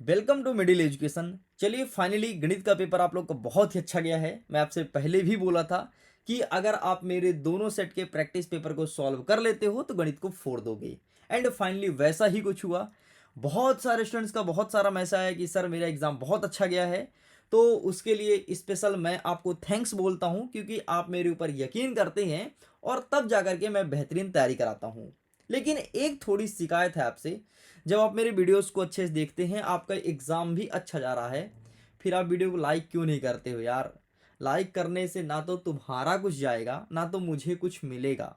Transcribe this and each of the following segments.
Welcome to middle education. चलिए finally गणित का पेपर आप लोग का बहुत ही अच्छा गया है। मैं आपसे पहले भी बोला था कि अगर आप मेरे दोनों सेट के प्रैक्टिस पेपर को सॉल्व कर लेते हो तो गणित को फोड़ दोगे। एंड फाइनली वैसा ही कुछ हुआ। बहुत सारे स्टूडेंट्स का बहुत सारा मैसेज आया कि सर मेरा एग्ज़ाम बहुत अच्छा गया है। तो उसके लिए स्पेशल मैं आपको थैंक्स बोलता हूँ क्योंकि आप मेरे ऊपर यकीन करते हैं और तब जा करके मैं बेहतरीन तैयारी कराता हूँ। लेकिन एक थोड़ी शिकायत है आपसे। जब आप मेरे वीडियोस को अच्छे से देखते हैं, आपका एग्ज़ाम भी अच्छा जा रहा है, फिर आप वीडियो को लाइक क्यों नहीं करते हो यार? लाइक करने से ना तो तुम्हारा कुछ जाएगा, ना तो मुझे कुछ मिलेगा।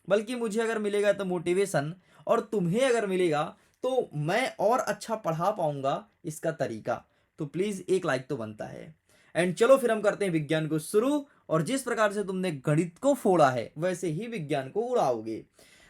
बल्कि मुझे अगर मिलेगा तो मोटिवेशन, और तुम्हें अगर मिलेगा तो मैं और अच्छा पढ़ा पाऊँगा इसका तरीका। तो प्लीज़ एक लाइक तो बनता है। एंड चलो फिर हम करते हैं विज्ञान को शुरू, और जिस प्रकार से तुमने गणित को फोड़ा है, वैसे ही विज्ञान को उड़ाओगे।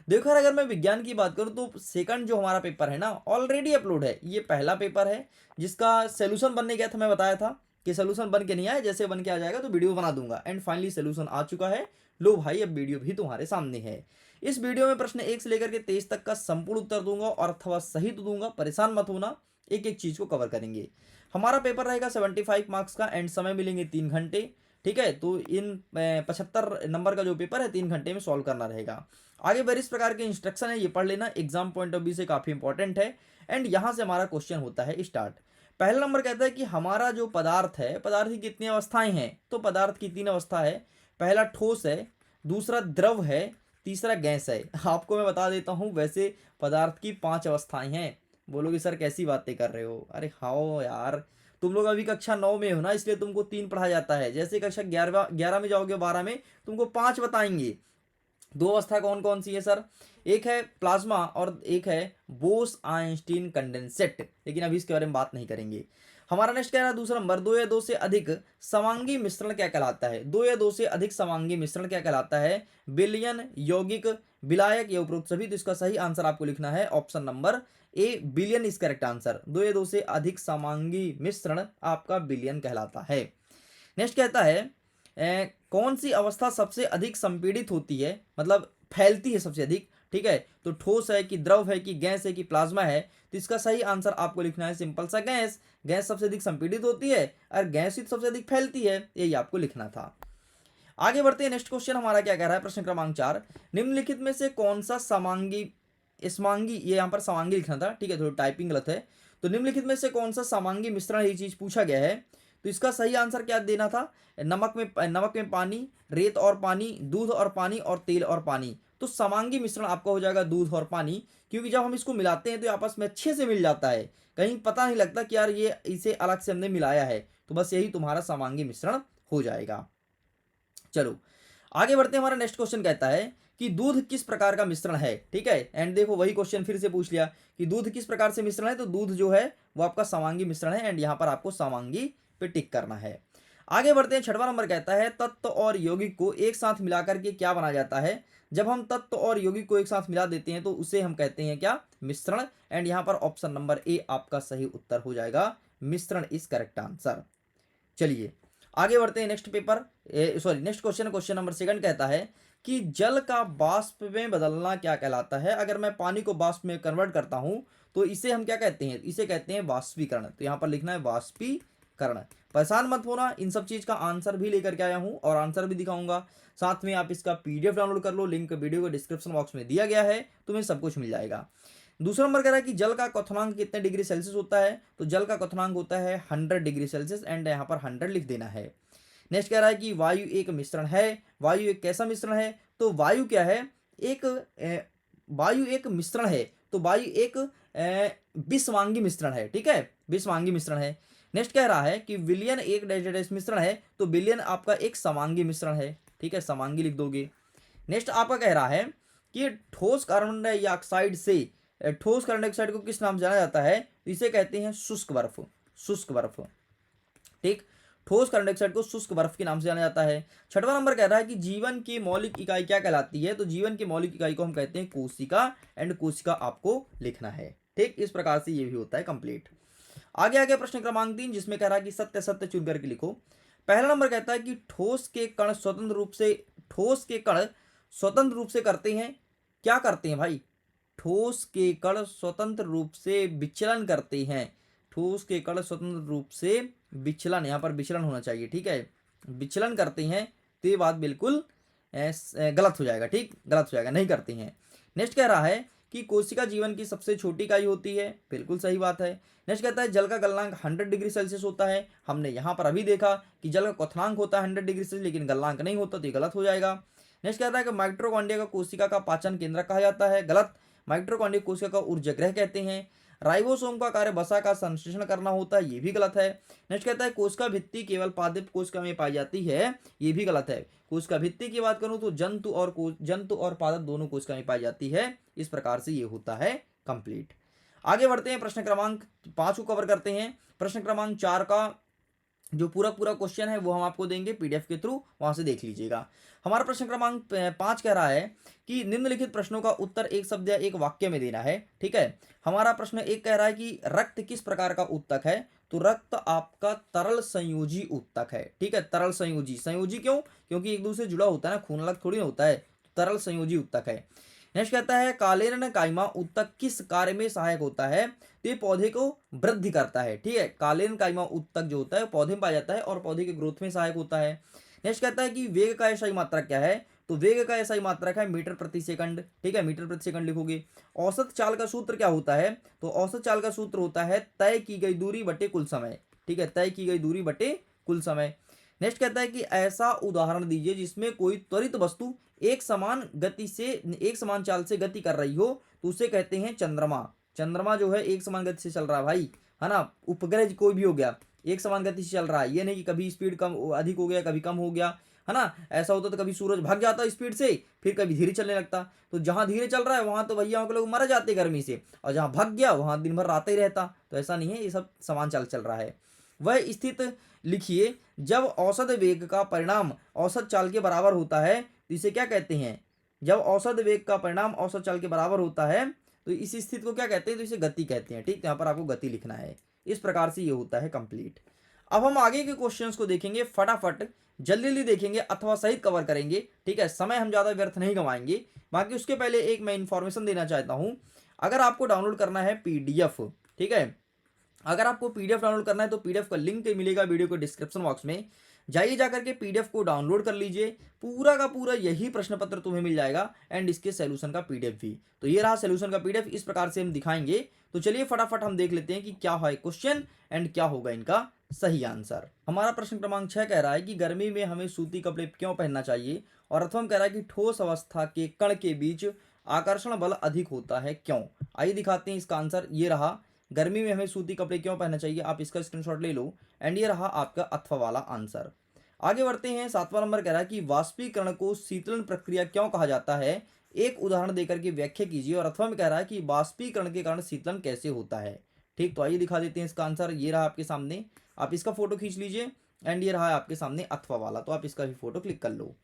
देखो यार, अगर मैं विज्ञान की बात करूं तो सेकंड जो हमारा पेपर है ना, ऑलरेडी अपलोड है। ये पहला पेपर है जिसका सोल्यूशन बनने गया था। मैं बताया था कि सोल्यूशन बन के नहीं आया, जैसे बन के आ जाएगा तो वीडियो बना दूंगा। एंड फाइनली सोल्यूशन आ चुका है। लो भाई, अब वीडियो भी तुम्हारे सामने है। इस वीडियो में प्रश्न 1 से लेकर के 23 तक का संपूर्ण उत्तर दूंगा, और अथवा सही तो दूंगा, परेशान मत होना। एक एक चीज को कवर करेंगे। हमारा पेपर रहेगा 75 मार्क्स का, एंड समय मिलेंगे 3 घंटे। ठीक है, तो इन 75 नंबर का जो पेपर है 3 घंटे में सॉल्व करना रहेगा। आगे बार इस प्रकार के इंस्ट्रक्शन है, ये पढ़ लेना, एग्जाम पॉइंट ऑफ व्यू से काफी इंपॉर्टेंट है। एंड यहां से हमारा क्वेश्चन होता है स्टार्ट। पहला नंबर कहता है कि हमारा जो पदार्थ है, पदार्थ की कितनी अवस्थाएं हैं? तो पदार्थ की 3 अवस्था है। पहला ठोस है, दूसरा द्रव है, तीसरा गैस है। आपको मैं बता देता हूं, वैसे पदार्थ की 5 अवस्थाएं हैं। बोलोगे सर कैसी बातें कर रहे हो? अरे हाँ यार, तुम लोग अभी कक्षा 9 में हो ना, इसलिए तुमको 3 पढ़ा जाता है। जैसे कक्षा 11 में जाओगे, 12 में तुमको 5 बताएंगे। 2 अवस्था कौन कौन सी है सर? एक है प्लाज्मा और एक है बोस आइंस्टीन कंडेंसेट, लेकिन अभी इसके बारे में बात नहीं करेंगे। हमारा नेक्स्ट कह रहा है दूसरा नंबर, 2 या 2 से अधिक समांगी मिश्रण क्या कहलाता है? 2 या 2 से अधिक समांगी मिश्रण क्या कहलाता है? बिलियन, यौगिक, विलायक या उपरोक्त सभी। तो इसका सही आंसर आपको लिखना है option number A, billion is correct answer. 2 या 2 से अधिक समांगी मिश्रण आपका बिलियन कहलाता है। नेक्स्ट कहता है कौन सी अवस्था सबसे अधिक संपीड़ित होती है, मतलब फैलती है सबसे अधिक? ठीक है, तो ठोस है कि द्रव है कि गैस है कि प्लाज्मा है? तो इसका सही आंसर आपको लिखना है सिंपल सा गैस। गैस सबसे अधिक संपीड़ित होती है और गैस ही सबसे अधिक फैलती है, यही आपको लिखना था। आगे बढ़ते हैं। नेक्स्ट क्वेश्चन हमारा क्या कह रहा है, प्रश्न क्रमांक 4। निम्नलिखित में से कौन सा समांगी, समांगी, ये यहाँ पर समांगी लिखना था, ठीक है, थोड़ी टाइपिंग गलत है। तो निम्नलिखित में से कौन सा समांगी मिश्रण, ये चीज पूछा गया है। तो इसका सही आंसर क्या देना था? नमक में पानी, रेत और पानी, दूध और पानी, और तेल और पानी। तो समांगी मिश्रण आपका हो जाएगा दूध और पानी, क्योंकि जब हम इसको मिलाते हैं तो आपस में अच्छे से मिल जाता है। कहीं पता नहीं लगता कि यार ये इसे अलग से हमने मिलाया है। तो बस यही तुम्हारा समांगी मिश्रण हो जाएगा। चलो आगे बढ़ते हैं। हमारा नेक्स्ट क्वेश्चन कहता है कि दूध किस प्रकार का मिश्रण है? ठीक है, एंड देखो वही क्वेश्चन फिर से पूछ लिया कि दूध किस प्रकार से मिश्रण है। तो दूध जो है वो आपका समांगी मिश्रण है, एंड यहाँ पर आपको समांगी पे टिक करना है। आगे बढ़ते हैं। 6वां नंबर कहता है तत्व और यौगिक को एक साथ मिलाकर के क्या बना जाता है? जब हम तत्व और यौगिक को एक साथ मिला देते हैं तो उसे हम कहते हैं क्या? मिश्रण। एंड यहाँ पर ऑप्शन नंबर ए आपका सही उत्तर हो जाएगा, मिश्रण इज करेक्ट आंसर। चलिए आगे बढ़ते हैं। Next paper, sorry next question, question number 2 कहता है कि जल का वाष्प में बदलना क्या कहलाता है? अगर मैं पानी को वाष्प में कन्वर्ट करता हूं तो इसे हम क्या कहते हैं? इसे कहते हैं वाष्पीकरण। तो यहां पर लिखना है वाष्पीकरण। परेशान मत होना, इन सब चीज का आंसर भी लेकर के आया हूं और आंसर भी दिखाऊंगा। साथ में आप इसका पीडीएफ डाउनलोड कर लो, लिंक वीडियो को डिस्क्रिप्शन बॉक्स में दिया गया है, तुम्हें सब कुछ मिल जाएगा। दूसरा नंबर कह रहा है कि जल का क्वथनांक कितने डिग्री सेल्सियस होता है? तो जल का क्वथनांक होता है 100 डिग्री सेल्सियस, एंड यहाँ पर 100 लिख देना है। नेक्स्ट कह रहा है कि वायु एक मिश्रण है। वायु एक कैसा मिश्रण है? तो वायु क्या है? एक वायु एक मिश्रण है। तो वायु एक विषवांगी मिश्रण है। ठीक है, विषवांगी मिश्रण है। नेक्स्ट कह रहा है कि विलयन एक डैश मिश्रण है। तो विलयन आपका एक समांगी मिश्रण है। ठीक है, समांगी लिख दोगे। नेक्स्ट आपका कह रहा है कि ठोस कार्बन डाइऑक्साइड से, ठोस कार्बन डाइऑक्साइड को किस नाम से जाना जाता है? इसे कहते हैं शुष्क बर्फ। शुष्क बर्फ, ठीक। ठोस कार्बन डाइऑक्साइड को शुष्क बर्फ के नाम से जाना जाता है। 6वां नंबर कह रहा है कि जीवन की मौलिक इकाई क्या कहलाती है? तो जीवन की मौलिक इकाई को हम कहते हैं कोशिका, एंड कोशिका आपको लिखना है। ठीक, इस प्रकार से ये भी होता है कंप्लीट। आगे आगे प्रश्न क्रमांक 3, जिसमें कह रहा है कि सत्य सत्य चुन करके लिखो। पहला नंबर कहता है कि ठोस के कण स्वतंत्र रूप से, ठोस के कण स्वतंत्र रूप से करते हैं, क्या करते हैं भाई? ठोस के कण स्वतंत्र रूप से विचलन करते हैं। ठोस के कण स्वतंत्र रूप से विचलन, यहाँ पर विचलन होना चाहिए, ठीक है, विचलन करते हैं तो ये बात बिल्कुल गलत हो जाएगा, ठीक, गलत हो जाएगा, नहीं करते हैं। नेक्स्ट कह रहा है कि कोशिका जीवन की सबसे छोटी इकाई होती है, बिल्कुल सही बात है। नेक्स्ट कहता है जल का गलनांक 100 डिग्री सेल्सियस होता है। हमने यहाँ पर अभी देखा कि जल का क्वथनांक होता है 100 डिग्री सेल्सियस, लेकिन गलनांक नहीं होता, तो ये गलत हो जाएगा। नेक्स्ट कहता है कि माइटोकॉन्ड्रिया का कोशिका का पाचन केंद्र कहा जाता है, गलत, माइटोकॉन्ड्रिया कोशिका का ऊर्जा गृह कहते हैं। राइबोसोम का कार्य वसा का संश्लेषण करना होता है, ये भी गलत है। नेक्स्ट कहता है कोशिका भित्ति केवल पादप कोशिका में पाई जाती है, ये भी गलत है। कोशिका भित्ति की बात करूं तो जंतु और पादप दोनों कोशिका में पाई जाती है। इस प्रकार से ये होता है कंप्लीट। आगे बढ़ते हैं, प्रश्न क्रमांक 5 को कवर करते हैं। प्रश्न क्रमांक 4 का जो पूरा क्वेश्चन है वो हम आपको देंगे पीडीएफ के थ्रू, वहां से देख लीजिएगा। हमारा प्रश्न क्रमांक 5 कह रहा है कि निम्नलिखित प्रश्नों का उत्तर एक शब्द या एक वाक्य में देना है, ठीक है। हमारा प्रश्न 1 कह रहा है कि रक्त किस प्रकार का उत्तक है, तो रक्त आपका तरल संयोजी उत्तक है, ठीक है, तरल संयोजी। संयोजी क्यों? क्योंकि एक दूसरे से जुड़ा होता है ना, खून अलग थोड़ी ना होता है, तरल संयोजी उत्तक है। नेक्स्ट कहता है कालेरन काइमा उत्तक किस कार्य में सहायक होता है, तो ये पौधे को वृद्धि करता है, ठीक है। कालेरन काइमा उत्तक जो होता है पौधे में पाया जाता है और पौधे के ग्रोथ में सहायक होता है। नेक्स्ट कहता है कि वेग का एसआई मात्रक क्या है, तो वेग का एसआई मात्रक है मीटर प्रति सेकंड, ठीक है, मीटर प्रति सेकंड लिखोगे। औसत चाल का सूत्र क्या होता है, तो औसत चाल का सूत्र होता है तय की गई दूरी बटे कुल समय, ठीक है, तय की गई दूरी बटे कुल समय। नेक्स्ट कहता है कि ऐसा उदाहरण दीजिए जिसमें कोई त्वरित वस्तु एक समान चाल से गति कर रही हो, तो उसे कहते हैं चंद्रमा। चंद्रमा जो है एक समान गति से चल रहा है भाई, है ना। उपग्रह कोई भी हो गया, एक समान गति से चल रहा है, ये नहीं कि कभी स्पीड कम अधिक हो गया, कभी कम हो गया, है ना। ऐसा होता तो कभी सूरज भाग जाता स्पीड से, फिर कभी धीरे चलने लगता। तो जहां धीरे चल रहा है वहां तो भैया के लोग मर जाते गर्मी से, और जहां भाग गया वहां दिन भर रात ही रहता। तो ऐसा नहीं है, ये सब समान चाल चल रहा है। वह स्थित लिखिए जब औसत वेग का परिणाम औसत चाल के बराबर होता है, तो इसे क्या कहते हैं। जब औसत वेग का परिणाम औसत चाल के बराबर होता है तो इस स्थिति को क्या कहते हैं, तो इसे गति कहते हैं, ठीक। यहाँ पर आपको गति लिखना है। इस प्रकार से ये होता है कंप्लीट। अब हम आगे के क्वेश्चंस को देखेंगे फटाफट, जल्दी जल्दी देखेंगे अथवा सहित कवर करेंगे, ठीक है। समय हम ज़्यादा व्यर्थ नहीं गंवाएंगे। बाकी उसके पहले एक मैं इन्फॉर्मेशन देना चाहता हूँ। अगर आपको डाउनलोड करना है पीडीएफ, ठीक है, अगर आपको पीडीएफ डाउनलोड करना है तो पीडीएफ का लिंक मिलेगा वीडियो के डिस्क्रिप्शन बॉक्स में, जाइए जाकर के पीडीएफ को डाउनलोड कर लीजिए। पूरा का पूरा यही प्रश्न पत्र तुम्हें मिल जाएगा एंड इसके सॉल्यूशन का पीडीएफ भी। तो ये रहा सॉल्यूशन का पीडीएफ, इस प्रकार से हम दिखाएंगे। तो चलिए फटाफट हम देख लेते हैं कि क्या है क्वेश्चन एंड क्या होगा इनका सही आंसर। हमारा प्रश्न क्रमांक 6 कह रहा है कि गर्मी में हमें सूती कपड़े क्यों पहनना चाहिए, और अथवा कह रहा है कि ठोस अवस्था के कण के बीच आकर्षण बल अधिक होता है, क्यों। आइए दिखाते हैं इसका आंसर। ये रहा गर्मी में हमें सूती कपड़े क्यों पहनना चाहिए, आप इसका स्क्रीनशॉट ले लो एंड ये रहा आपका अथवा वाला आंसर। आगे बढ़ते हैं, 7वां नंबर कह रहा है कि वाष्पीकरण को शीतलन प्रक्रिया क्यों कहा जाता है, एक उदाहरण देकर के व्याख्या कीजिए। और अथवा में कह रहा है कि वाष्पीकरण के कारण शीतलन कैसे होता है, ठीक। तो आइए दिखा देते हैं इसका आंसर। ये रहा आपके सामने, आप इसका फोटो खींच लीजिए एंड ये रहा आपके सामने अथवा वाला, तो आप इसका भी फोटो क्लिक कर लो।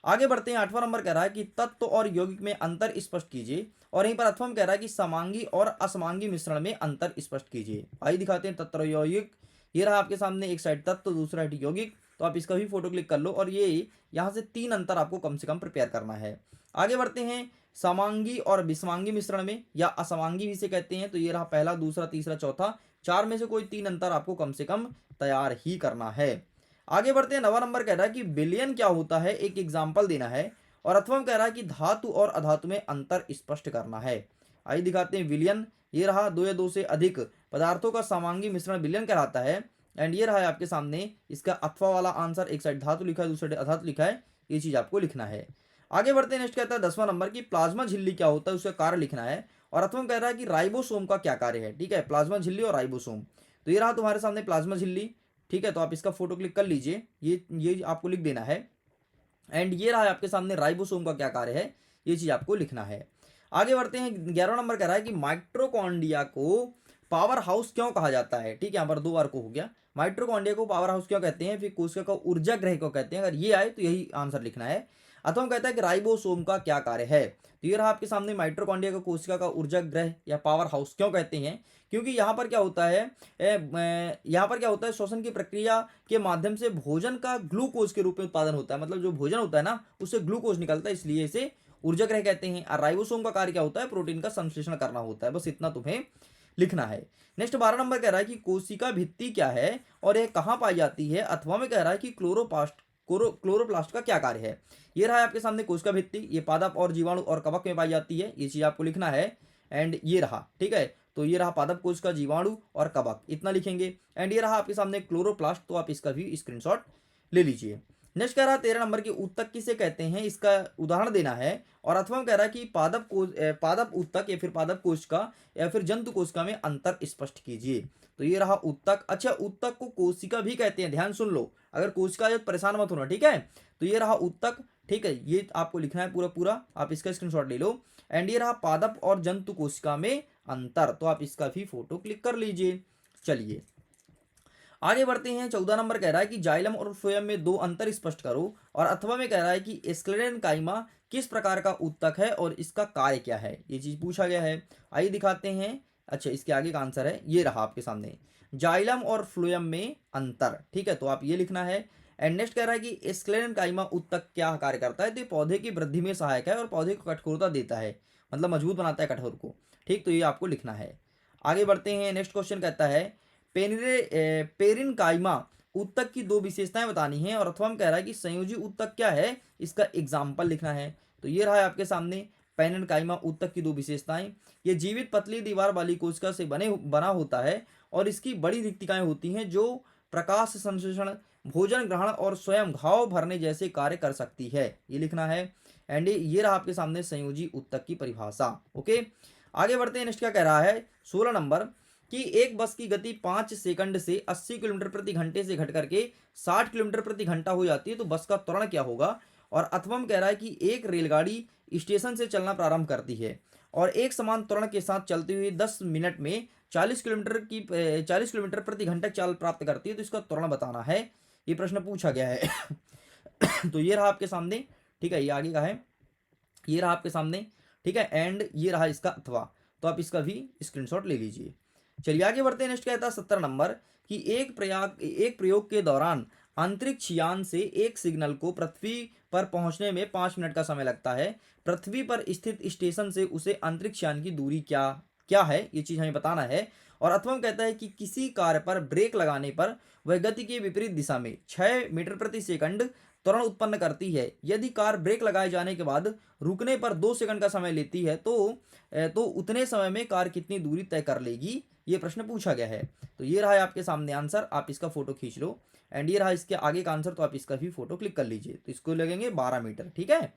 आगे बढ़ते हैं, 8वां नंबर कह रहा है कि तत्व और यौगिक में अंतर स्पष्ट कीजिए। और यहीं पर अथवा में कह रहा है कि समांगी और असमांगी मिश्रण में अंतर स्पष्ट कीजिए। आइए दिखाते हैं तत्व और यौगिक। ये रहा आपके सामने, एक साइड तत्व दूसरा साइड यौगिक, तो आप इसका भी फोटो क्लिक कर लो। और ये यहाँ से 3 अंतर आपको कम से कम प्रिपेयर करना है। आगे बढ़ते हैं, समांगी और विषमांगी मिश्रण में या असमांगी भी से कहते हैं, तो ये रहा पहला दूसरा तीसरा चौथा, 4 में से कोई 3 अंतर आपको कम से कम तैयार ही करना है। आगे बढ़ते हैं, 9वां नंबर कह रहा है कि विलयन क्या होता है, एक एग्जाम्पल देना है। और अथवा कह रहा है कि धातु और अधातु में अंतर स्पष्ट करना है। आइए दिखाते हैं विलयन। ये रहा 2 या 2 से अधिक पदार्थों का समांगी मिश्रण विलयन कहलाता है। एंड ये रहा है आपके सामने इसका अथवा वाला आंसर, एक साइड धातु लिखा है दूसरी साइड अधातु लिखा है, ये चीज आपको लिखना है। आगे बढ़ते हैं, नेक्स्ट कहता है 10वां नंबर की प्लाज्मा झिल्ली क्या होता है, उसका कार्य लिखना है। और अथवा कह रहा है कि राइबोसोम का क्या कार्य है, ठीक है, प्लाज्मा झिल्ली और राइबोसोम। तो ये रहा तुम्हारे सामने प्लाज्मा झिल्ली, ठीक है, तो आप इसका फोटो क्लिक कर लीजिए, ये आपको लिख देना है। एंड ये रहा है आपके सामने राइबोसोम का क्या कार्य है, ये चीज आपको लिखना है। आगे बढ़ते हैं, 11वां नंबर कह रहा है कि माइटोकॉन्ड्रिया को पावर हाउस क्यों कहा जाता है, ठीक है, यहाँ पर 2 बार को हो गया। माइटोकॉन्ड्रिया को पावर हाउस क्यों कहते हैं, फिर कोशिका को ऊर्जा गृह को कहते हैं। अगर ये आए तो यही आंसर लिखना है। अथवा कहता है कि राइबोसोम का क्या कार्य है, तो ये रहा आपके सामने माइटोकॉन्ड्रिया को कोशिका का ऊर्जा गृह या पावर हाउस क्यों कहते हैं, क्योंकि यहाँ पर क्या होता है, श्वसन की प्रक्रिया के माध्यम से भोजन का ग्लूकोज के रूप में उत्पादन होता है। मतलब जो भोजन होता है ना उससे ग्लूकोज निकलता है, इसलिए इसे ऊर्जा गृह कहते हैं। और राइबोसोम का कार्य क्या होता है, प्रोटीन का संश्लेषण करना होता है। बस इतना तुम्हें लिखना है। नेक्स्ट 12 नंबर कह रहा है कि कोशिका भित्ति क्या है और यह कहाँ पाई जाती है, अथवा में कह रहा है कि क्लोरोप्लास्ट का क्या कार्य है। ये रहा है आपके सामने कोशिका भित्ति, ये पादप और जीवाणु और कवक में पाई जाती है, ये चीज आपको लिखना है। एंड ये रहा, ठीक है, तो ये रहा पादप कोशिका, जीवाणु और कवक, इतना लिखेंगे। एंड ये रहा आपके सामने क्लोरोप्लास्ट, तो आप इसका भी स्क्रीनशॉट ले लीजिए। नेक्स्ट कह रहा है 13 नंबर की ऊतक किसे कहते हैं, इसका उदाहरण देना है। और अथवा कह रहा है कि पादप ऊतक या फिर पादप कोशिका या फिर जंतु कोशिका में अंतर स्पष्ट कीजिए। तो ये रहा ऊतक। अच्छा, ऊतक को कोशिका भी कहते हैं, ध्यान सुन लो, अगर कोशिका जो परेशान मत होना, ठीक है। तो ये रहा ऊतक, ठीक है, ये आपको लिखना है पूरा पूरा, आप इसका स्क्रीनशॉट ले लो। एंड ये रहा पादप और जंतु कोशिका में अंतर, तो आप इसका भी फोटो क्लिक कर लीजिए। चलिए आगे बढ़ते हैं। 14 नंबर कह रहा है कि जाइलम और फ्लोएम में दो अंतर स्पष्ट करो। और अथवा में कह रहा है कि स्क्लेरेनकाइमा किस प्रकार का ऊतक है और इसका कार्य क्या है, ये चीज पूछा गया है। आइए दिखाते हैं। अच्छा, इसके आगे का आंसर है, ये रहा आपके सामने, जाइलम और फ्लोएम में अंतर, ठीक है, तो आप ये लिखना है। एंड नेक्स्ट कह रहा है कि स्क्लेरेनकाइमा ऊतक क्या कार्य करता है, तो ये पौधे की वृद्धि में सहायक है और पौधे को कठोरता देता है, मतलब मजबूत बनाता है कठोर को, ठीक, तो ये आपको लिखना है। आगे बढ़ते हैं। नेक्स्ट क्वेश्चन कहता है पेरिनकाइमा ऊतक की दो विशेषताएं बतानी है। और अथवा कह रहा है कि संयोजी ऊतक क्या है, इसका एग्जाम्पल लिखना है। तो ये रहा है आपके सामने पेरिनकाइमा ऊतक की दो विशेषताएं। ये जीवित पतली दीवार वाली कोशिका से बना होता है और इसकी बड़ी रिक्तिकाएं होती हैं जो प्रकाश संश्लेषण, भोजन ग्रहण और स्वयं घाव भरने जैसे कार्य कर सकती है, ये लिखना है। एंड ये रहा आपके सामने संयोजी ऊतक की परिभाषा। ओके, आगे बढ़ते हैं। नेक्स्ट क्या कह रहा है 16 नंबर कि एक बस की गति 5 सेकंड से 80 किलोमीटर प्रति घंटे से घट करके 60 किलोमीटर प्रति घंटा हो जाती है, तो बस का त्वरण क्या होगा। और अथवा कह रहा है कि एक रेलगाड़ी स्टेशन से चलना प्रारंभ करती है और एक समान त्वरण के साथ चलते हुए 10 मिनट में 40 किलोमीटर प्रति घंटा चाल प्राप्त करती है, तो इसका त्वरण बताना है, ये प्रश्न पूछा गया है। तो ये रहा आपके सामने, ठीक है, ये आगे का है, ये रहा आपके सामने, ठीक है। एंड ये रहा इसका अथवा, तो आप इसका भी स्क्रीनशॉट ले लीजिए। चलिए आगे बढ़ते हैं। नेक्स्ट कहता है 17 नंबर कि एक प्रयोग के दौरान अंतरिक्ष यान से एक सिग्नल को पृथ्वी पर पहुंचने में 5 मिनट का समय लगता है। पृथ्वी पर स्थित स्टेशन से उसे अंतरिक्ष यान की दूरी क्या क्या है, ये चीज हमें बताना है। और अथवा कहता है कि किसी कार पर ब्रेक लगाने पर वह गति के विपरीत दिशा में 6 मीटर प्रति सेकंड त्वरण उत्पन्न करती है। यदि कार ब्रेक लगाए जाने के बाद रुकने पर 2 सेकंड का समय लेती है तो उतने समय में कार कितनी दूरी तय कर लेगी, ये प्रश्न पूछा गया है। तो ये रहा है आपके सामने आंसर, आप इसका फोटो खींच लो। एंड ये रहा इसके आगे का आंसर, तो आप इसका भी फोटो क्लिक कर लीजिए। तो इसको लगेंगे 12 मीटर, ठीक है।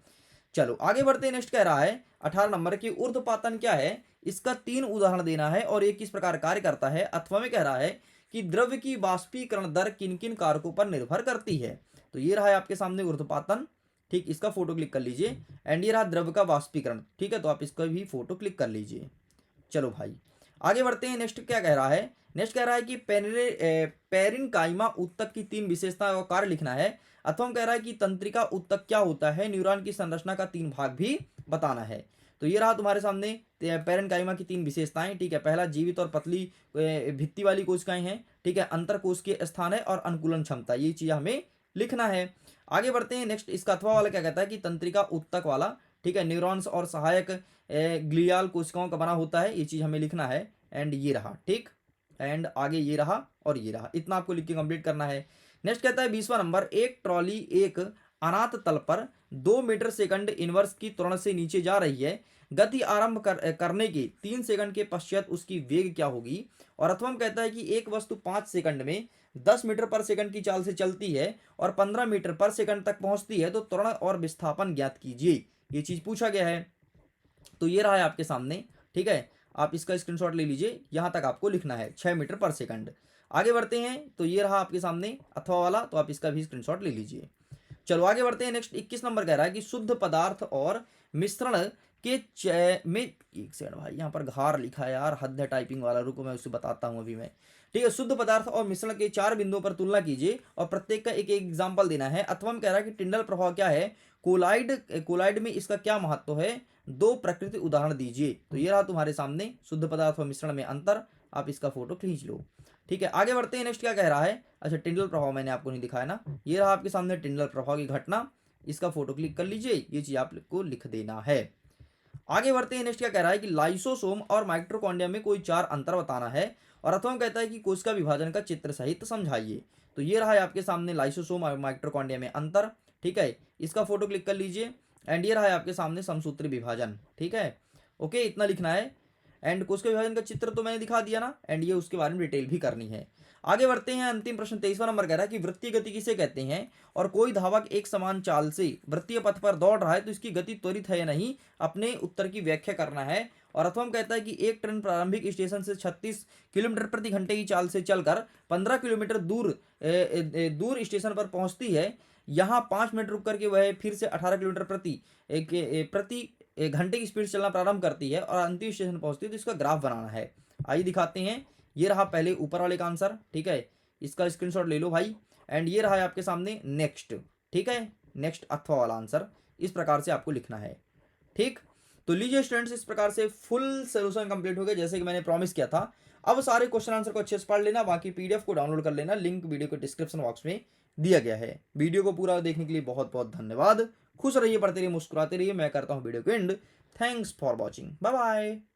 चलो आगे बढ़ते हैं। नेक्स्ट कह रहा है 18 नंबर की ऊर्ध्वपातन क्या है, इसका 3 उदाहरण देना है और ये किस प्रकार कार्य करता है। अथवा में कह रहा है कि द्रव्य की वाष्पीकरण दर किन किन कारकों पर निर्भर करती है। तो ये रहा है आपके सामने ऊर्ध्वपातन, ठीक, इसका फोटो क्लिक कर लीजिए। एंड ये रहा द्रव्य का वाष्पीकरण, ठीक है, तो आप इसका भी फोटो क्लिक कर लीजिए। चलो भाई आगे बढ़ते हैं। नेक्स्ट क्या कह रहा है, नेक्स्ट कह रहा है कि पेरिनकाइमा ऊतक की 3 विशेषताओं का कार्य लिखना है। अथवा कह रहा है कि तंत्रिका ऊतक क्या होता है, न्यूरॉन की संरचना का 3 भाग भी बताना है। तो ये रहा तुम्हारे सामने पेरेन्काइमा की 3 विशेषताएं, ठीक है। पहला जीवित और पतली भित्ति वाली कोशिकाएं हैं, ठीक है। अंतर कोशिकीय स्थान है और अनुकूलन क्षमता, ये चीज हमें लिखना है। आगे बढ़ते हैं। नेक्स्ट इसका अथवा वाला क्या कहता है कि तंत्रिका ऊतक वाला, ठीक है, न्यूरॉन्स और सहायक ग्लियाल कोशिकाओं का बना होता है, ये चीज हमें लिखना है। एंड ये रहा, ठीक, एंड आगे ये रहा और ये रहा, इतना आपको लिख के कंप्लीट करना है। नेक्स्ट कहता है 20वां नंबर, एक ट्रॉली एक अनाथ तल पर 2 मीटर सेकंड इनवर्स की त्वरण से नीचे जा रही है। गति आरंभ करने के 3 सेकंड के पश्चात उसकी वेग क्या होगी। और अथवा कहता है कि एक वस्तु 5 सेकंड में 10 मीटर पर सेकंड की चाल से चलती है और 15 मीटर पर सेकंड तक पहुंचती है, तो त्वरण और विस्थापन ज्ञात कीजिए, ये चीज पूछा गया है। तो ये रहा है आपके सामने, ठीक है, आप इसका स्क्रीनशॉट ले लीजिए, यहां तक आपको लिखना है 6 मीटर पर सेकंड। आगे बढ़ते हैं। तो ये रहा आपके सामने अथवा वाला, तो आप इसका भी स्क्रीनशॉट ले लीजिए। चलो आगे बढ़ते हैं। नेक्स्ट 21 नंबर कह रहा है कि शुद्ध पदार्थ और मिश्रण में एक सेकंड भाई, यहाँ पर घार लिखा है यार, हद है टाइपिंग वाला, रुको मैं उसे बताता हूँ अभी मैं, ठीक है। शुद्ध पदार्थ और मिश्रण के 4 बिंदुओं पर तुलना कीजिए और प्रत्येक का एक एक एग्जाम्पल देना है। अथवा कह रहा है कि टिंडल प्रभाव क्या है, कोलाइड में इसका क्या महत्व है, 2 प्रकृति उदाहरण दीजिए। तो ये रहा तुम्हारे सामने शुद्ध पदार्थ और मिश्रण में अंतर, आप इसका फोटो खींच लो, ठीक है। आगे बढ़ते हैं। नेक्स्ट क्या कह रहा है, अच्छा टिंडल प्रभाव मैंने आपको नहीं दिखाया ना, ये रहा आपके सामने टिंडल प्रभाव की घटना, इसका फोटो क्लिक कर लीजिए, ये चीज आपको लिख देना है। आगे बढ़ते हैं, नेक्स्ट क्या कह रहा है कि लाइसोसोम और माइटोकॉन्ड्रिया में कोई 4 अंतर बताना है और अथवा कहता है कि कोशिका विभाजन का चित्र सहित समझाइए। तो ये रहा है आपके सामने लाइसोसोम और माइटोकॉन्ड्रिया में अंतर, ठीक है, इसका फोटो क्लिक कर लीजिए। एंड ये रहा है आपके सामने समसूत्री विभाजन, ठीक है, ओके, इतना लिखना है। एंड कोशिका विभाजन का चित्र तो मैंने दिखा दिया ना, एंड ये उसके बारे में डिटेल भी करनी है। आगे बढ़ते हैं, अंतिम प्रश्न 23वां नंबर कह रहा है कि वृत्तीय गति किसे कहते हैं और कोई धावक एक समान चाल से वृत्तीय पथ पर दौड़ रहा है तो इसकी गति त्वरित है या नहीं, अपने उत्तर की व्याख्या करना है। और अथवा कहता है कि एक ट्रेन प्रारंभिक स्टेशन से 36 किलोमीटर प्रति घंटे की चाल से चलकर 15 किलोमीटर दूर स्टेशन पर पहुंचती है, यहाँ 5 मिनट रुक करके वह फिर से 18 किलोमीटर प्रति घंटे की स्पीड चलना प्रारंभ करती है और अंतिम स्टेशन पहुंचती है, तो इसका ग्राफ बनाना है। आइए दिखाते हैं। ये रहा पहले ऊपर वाले का आंसर, ठीक है, इसका स्क्रीनशॉट ले लो भाई। एंड ये रहा है आपके सामने नेक्स्ट, ठीक है, नेक्स्ट अथवा वाला आंसर, इस प्रकार से आपको लिखना है, ठीक। तो लीजिए स्टूडेंट्स, इस प्रकार से फुल सोल्यूशन कंप्लीट हो गया जैसे कि मैंने प्रॉमिस किया था। अब सारे क्वेश्चन आंसर को अच्छे से पढ़ लेना, बाकी पीडीएफ को डाउनलोड कर लेना, लिंक वीडियो के डिस्क्रिप्शन बॉक्स में दिया गया है। वीडियो को पूरा देखने के लिए बहुत बहुत धन्यवाद। खुश रहिए, पढ़ते रहिए, मुस्कुराते रहिए। मैं करता हूँ वीडियो को end. Thanks for watching, bye bye.